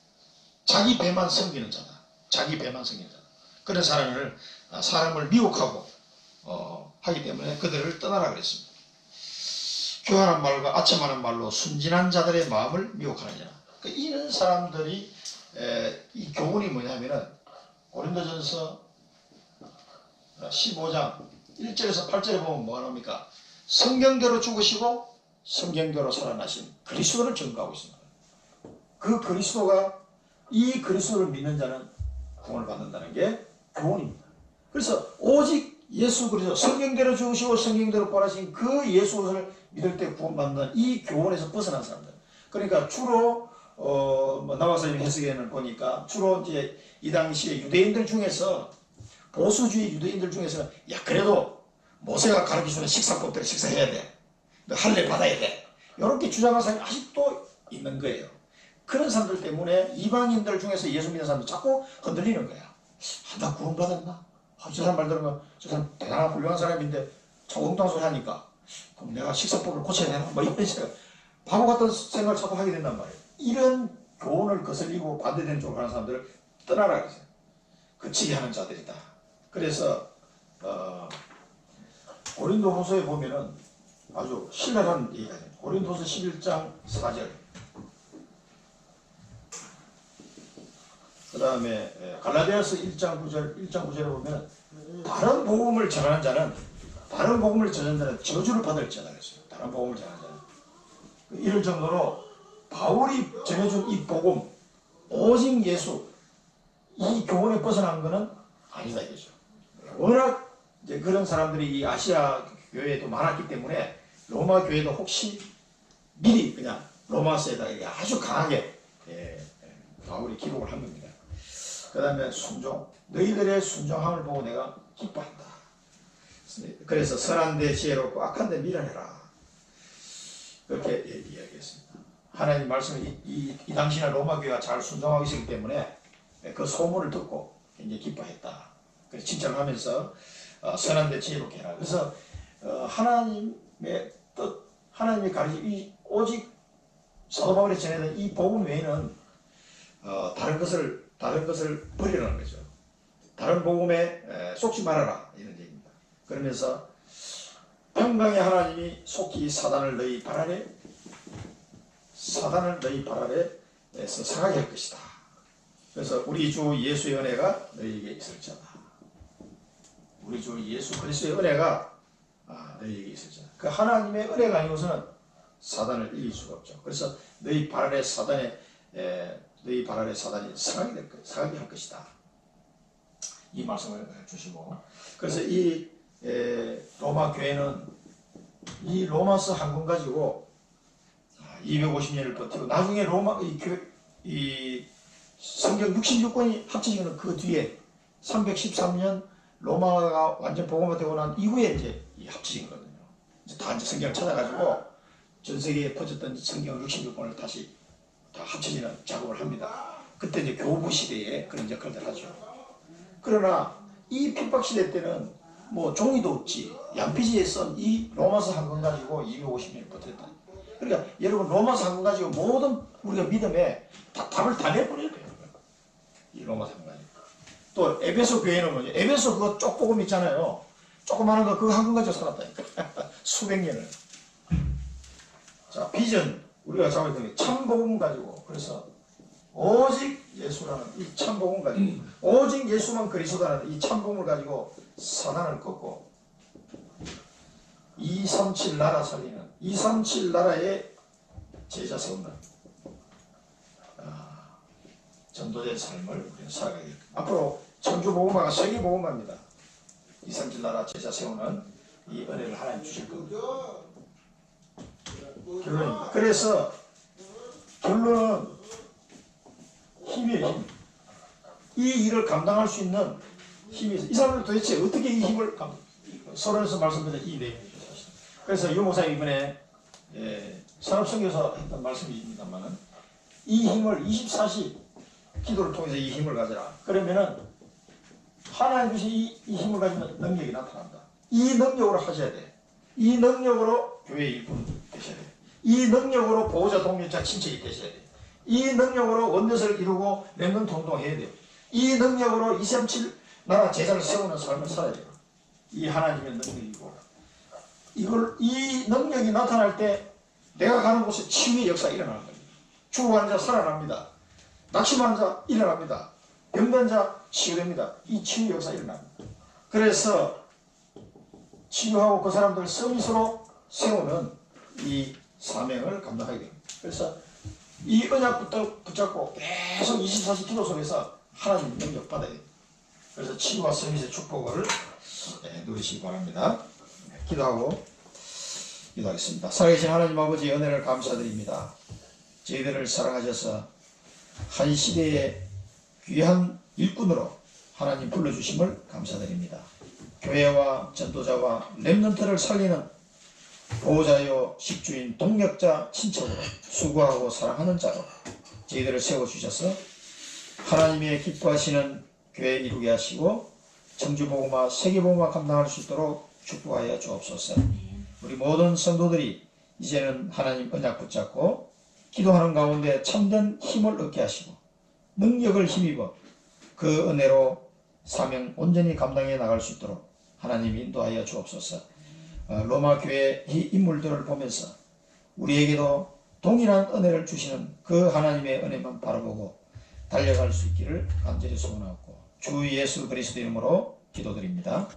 S1: 자기 배만 섬기는 자다. 자기 배만 섬기는 자다. 그런 사람을 미혹하고 하기 때문에 그들을 떠나라 그랬습니다. 교활한 말과 아첨하는 말로 순진한 자들의 마음을 미혹하느냐. 이런 사람들이 이 교훈이 뭐냐면은 고린도전서 15장 1절에서 8절에 보면 뭐가 나옵니까? 성경대로 죽으시고 성경대로 살아나신 그리스도를 증거하고 있습니다. 그 그리스도가, 이 그리스도를 믿는 자는 구원을 받는다는 게 교훈입니다. 그래서 오직 예수 그리스도, 성경대로 죽으시고 성경대로 부활하신 그 예수를 믿을 때 구원받는 이 교훈에서 벗어난 사람들. 그러니까 주로 나와서 해석에는 보니까 주로 이제 이 당시에 유대인들 중에서, 보수주의 유대인들 중에서는 야 그래도 모세가 가르쳐주는 식사법대로 식사해야 돼, 너 할례 받아야 돼, 이렇게 주장하는 사람이 아직도 있는 거예요. 그런 사람들 때문에 이방인들 중에서 예수 믿는 사람들 자꾸 흔들리는 거야. 나 구원받았나? 저 사람 말 들으면 저 사람 대단한 훌륭한 사람인데 저 엉뚱한 소리 하니까 그럼 내가 식사법을 고쳐야 되나? 뭐 이런 식으로 바보 같은 생각을 자꾸 하게 된단 말이에요. 이런 교훈을 거슬리고 반대되는 쪽으로 하는 사람들을 떠나라 그러세요. 그치게 하는 자들이다. 그래서 고린도후서에 보면은 아주 신랄한 얘기가 있어요. 고린도서 11장 4절, 그 다음에 갈라디아서 1장 9절에 보면 다른 복음을 전하는 자는 저주를 받을지어다 그랬어요. 다른 복음을 전하는 자는. 이럴 정도로 바울이 전해준 이 복음, 오직 예수, 이 교훈에 벗어난 것은 아니다 이거죠. 워낙 이제 그런 사람들이 이 아시아 교회에도 많았기 때문에 로마 교회도 혹시 미리 그냥 로마서에다 아주 강하게 바울이 기록을 한 겁니다. 그 다음에 순종, 너희들의 순종함을 보고 내가 기뻐한다. 그래서 선한데 지혜롭고 악한데 미련해라. 그렇게 이야기했습니다. 하나님 말씀이 이 당시나 로마 교회가 잘 순종하고 있었기 때문에 그 소문을 듣고 굉장히 기뻐했다. 그래서 칭찬하면서 선한데 지혜롭게 해라. 그래서 하나님의 뜻, 하나님의 가르침, 오직 사도 바울이 전해던 이 복음 외에는 다른 것을 버리라는 거죠. 다른 복음에 속지 말아라 이런 얘기입니다. 그러면서 평강의 하나님이 속히 사단을 너희 발 아래에서 상하게 할 것이다. 그래서 우리 주 예수의 은혜가 너희에게 있을지어다. 우리 주 예수 그리스도의 은혜가 너희에게 있을지어다. 그 하나님의 은혜가 아니고서는 사단을 이길 수가 없죠. 그래서 너희 발 아래 사단이 상하게 할 것이다. 이 말씀을 주시고, 그래서 이 로마 교회는 이 로마서 한 권 가지고 250년을 버티고, 나중에 이 성경 66권이 합쳐지는 그 뒤에 313년 로마가 완전 복음화되고 난 이후에 이제 합쳐진 거거든요. 다 이제 성경을 찾아가지고 전 세계에 퍼졌던 성경 66권을 다시 다 합쳐지는 작업을 합니다. 그때 이제 교부 시대에 그런 역할들 하죠. 그러나 이 핍박 시대 때는 뭐 종이도 없지, 양피지에 쓴 이 로마서 한 권 가지고 250년을 버텼다. 그러니까 여러분 로마서 한 권 가지고 모든 우리가 믿음에 답을 다 내버려야 돼요. 이 로마서 한 권 가지고. 또 에베소 교회는 뭐죠? 에베소 그거 쪽복음 있잖아요. 조그마한 거 그거 한 권 가지고 살았다니까. 수백 년을. 자, 비전 우리가 잡아야 되는 참복음 가지고, 그래서 오직 예수라는 이 참복음 가지고, 오직 예수만 그리스도라는 이 참복음을 가지고 사단을 꺾고 237 나라 살리는 237 나라의 제자 세우는 전도자의 삶을 우리는 살아가게 됩니다. 앞으로 천주복음화가 세계복음화입니다. 237 나라 제자 세우는 이 은혜를 하나님 주실 겁니다. 결론입니다. 그래서 결론은 힘이에요. 힘. 이 일을 감당할 수 있는 힘이 있어요. 이 사람들 도대체 어떻게 이 힘을 서론에서 말씀드린 이 내용이죠. 그래서 유 목사님 이번에 산업선교사 했던 말씀입니다만, 이 힘을 24시 기도를 통해서 이 힘을 가져라. 그러면은 하나님 주신 이 힘을 가지면 능력이 나타난다. 이 능력으로 하셔야 돼. 이 능력으로 교회의 일꾼 되셔야 돼. 이 능력으로 보호자, 동료자, 친척이 되셔야 돼. 이 능력으로 원내서를 이루고 렘넌트 동동해야 돼. 이 능력으로 237 나라 제자를 세우는 삶을 살아야 돼요. 이 하나님의 능력이고, 이 능력이 나타날 때 내가 가는 곳에 치유의 역사가 일어나는 겁니다. 죽어가는 자 살아납니다. 낙심하는 자 일어납니다. 병든 자 치유됩니다. 이 치유 역사가 일어납니다. 그래서 치유하고 그 사람들을 서밋으로 세우는 이 사명을 감당하게 됩니다. 그래서 이 언약부터 붙잡고 계속 24시 기도 속에서 하나님 능력 받아야 됩니다. 그래서 치유와 서밋의 축복을 누리시기 바랍니다. 기도하겠습니다. 살아계신 하나님 아버지, 은혜를 감사드립니다. 저희들을 사랑하셔서 한 시대의 귀한 일꾼으로 하나님 불러주심을 감사드립니다. 교회와 전도자와 렘넌트를 살리는 보호자요 식주인 동력자 친척으로 수고하고 사랑하는 자로 저희들을 세워주셔서 하나님의 기뻐하시는 교회 이루게 하시고 청주복음화 세계복음화 감당할 수 있도록 축복하여 주옵소서. 우리 모든 성도들이 이제는 하나님 언약 붙잡고 기도하는 가운데 참된 힘을 얻게 하시고 능력을 힘입어 그 은혜로 사명 온전히 감당해 나갈 수 있도록 하나님이 인도하여 주옵소서. 로마 교회 이 인물들을 보면서 우리에게도 동일한 은혜를 주시는 그 하나님의 은혜만 바라보고 달려갈 수 있기를 간절히 소원하고 주 예수 그리스도 이름으로 기도드립니다.